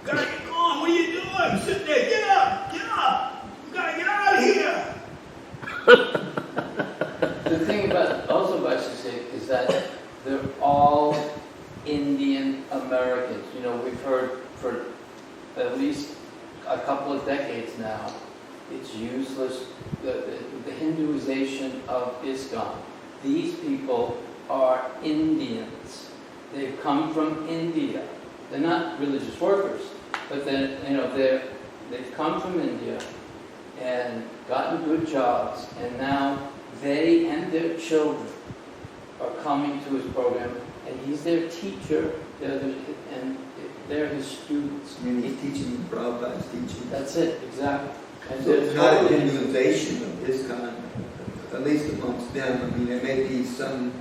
Gotta get going, what are you doing? Sit there, get up! You gotta get out of here! The thing about also Vaisheshika is that they're all Indian Americans. We've heard for at least a couple of decades now, it's useless, the Hinduization of ISKCON. These people are Indians. They've come from India. They're not religious workers, but they've come from India and gotten good jobs, and now they and their children are coming to his program, and he's their teacher, and they're his students. He's teaching Prabhupada's teaching. That's it, exactly. And So it's not a Hinduization of ISKCON, at least amongst them. There may be some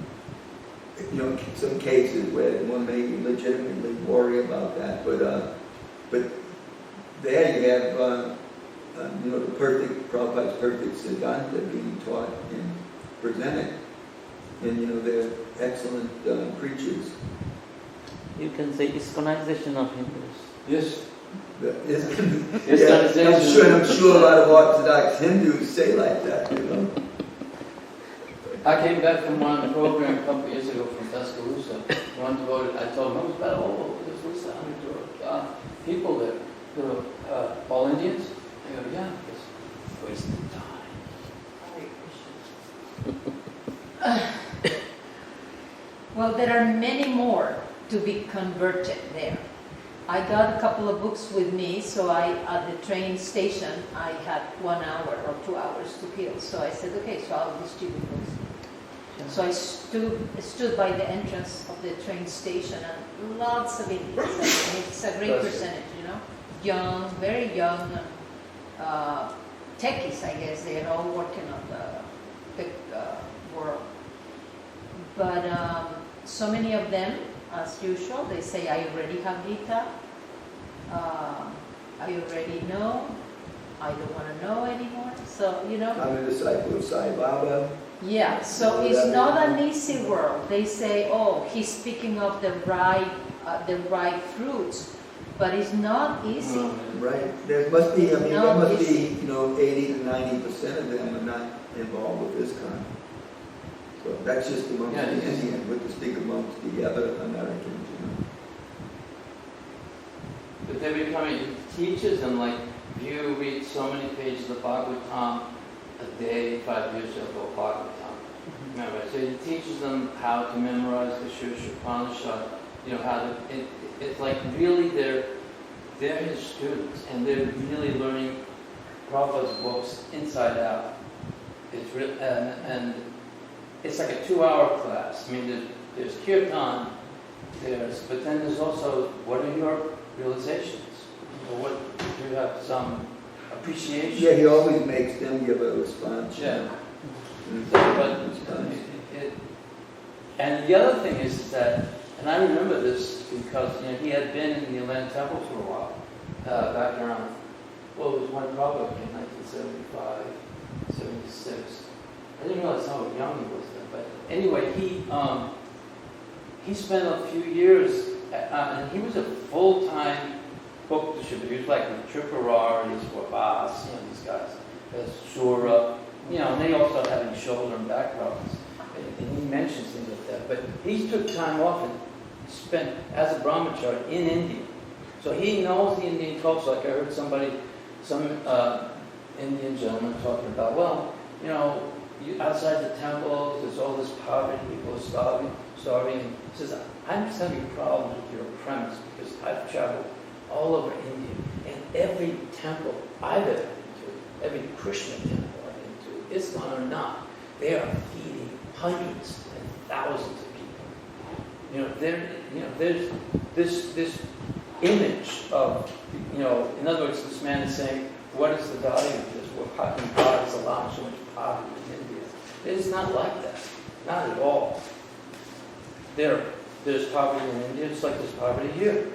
cases where one may legitimately worry about that, but there you have the perfect Prabhupada's perfect Siddhanta being taught and presented, and they're excellent preachers. You can say ISKCONization of Hindus. Yes. I'm sure a lot of Orthodox Hindus say like that, I came back from one program a couple of years ago from Tuscaloosa. One devoted, I told him, it was about there's 100 people there. They were all Indians? I go, yeah, it's wasted time. Well, there are many more to be converted there. I got a couple of books with me, so at the train station, I had 1 hour or 2 hours to kill. So I said, okay, so I'll distribute books. So I stood by the entrance of the train station, and lots of Indians. It's a great percentage, young, very young, techies, I guess. They're all working on the big world. But so many of them, as usual, they say, I already have Gita, I already know, I don't want to know anymore. So, I'm a disciple of Sai Baba. Yeah, so it's not an easy world. They say, oh, he's speaking of the right fruits, but it's not easy. Right. There must be, 80 to 90% of them are not involved with this kind. So that's just amongst the Indians, what to speak amongst the other Americans, But they're becoming teachers, and you read so many pages of Bhagavatam a day, 5 years ago, Bhagavatam. Remember, so he teaches them how to memorize the Upanishad, how to, it's like really they're his students, and they're really learning Prabhupada's books inside out. It's real, and it's like a 2-hour class. There's kirtan, but then there's also, what are your realizations? people would do have some appreciation. Yeah, he always makes them give a response. Yeah. Mm. But and the other thing is that, and I remember this because he had been in the Atlantic Temple for a while, back around, well, it was when Prabhu in 1975, 76. I didn't realize how young he was then, but anyway, he spent a few years, and he was a full-time book distributor. He was like with Tripurar, Wabas, these guys, Sura, and they also having shoulder and back problems. And he mentions things like that. But he took time off and spent as a brahmachari in India. So he knows the Indian culture. Like I heard some Indian gentleman talking about, well, outside the temples, there's all this poverty, people are starving. He says, I'm just having problems with your premise because I've traveled all over India, and every temple I've ever been to, every Krishna temple I've been to, ISKCON or not, they are feeding hundreds and thousands of people. There's this image of, in other words, this man is saying, what is the value of this? How can God is allowing so much poverty in India? It's not like that. Not at all. There's poverty in India, just like there's poverty here.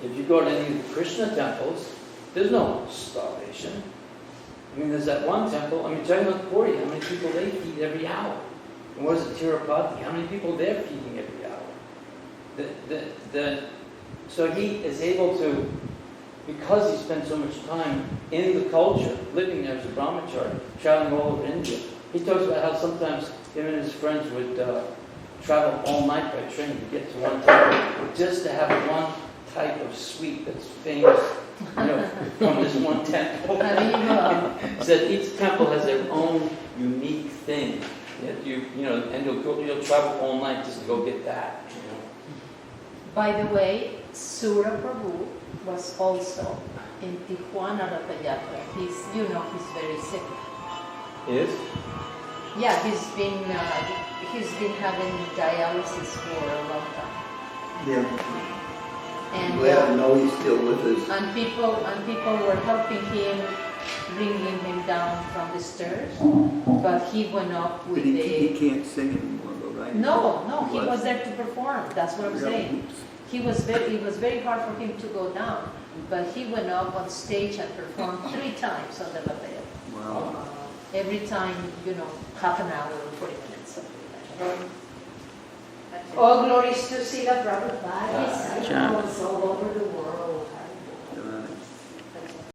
If you go to any of the Krishna temples, there's no starvation. There's that one temple, Jagannath Puri, how many people they feed every hour? And what is it, Tirupati? How many people they're feeding every hour? So he is able to, because he spent so much time in the culture, living there as a brahmachari, traveling all over India. He talks about how sometimes him and his friends would travel all night by train to get to one temple, just to have one type of sweet that's famous, from this one temple. He said each temple has their own unique thing. And you'll travel all night just to go get that. By the way, Sura Prabhu was also in Tijuana Ratha Yatra. He's very sick. Is? Yeah, he's been having dialysis for a long time. Yeah. And Well, no, he's still with us. and people were helping him, bringing him down from the stairs, but he went up But with he the. can't sing anymore, though, right? No, he What? was there to perform. That's what I'm saying. It was very hard for him to go down, but he went up on stage and performed 3 times on the Lataya. Wow. Every time, half an hour or 40 minutes, something like that. All glories to Srila Prabhupada. His Yeah. was all over the world.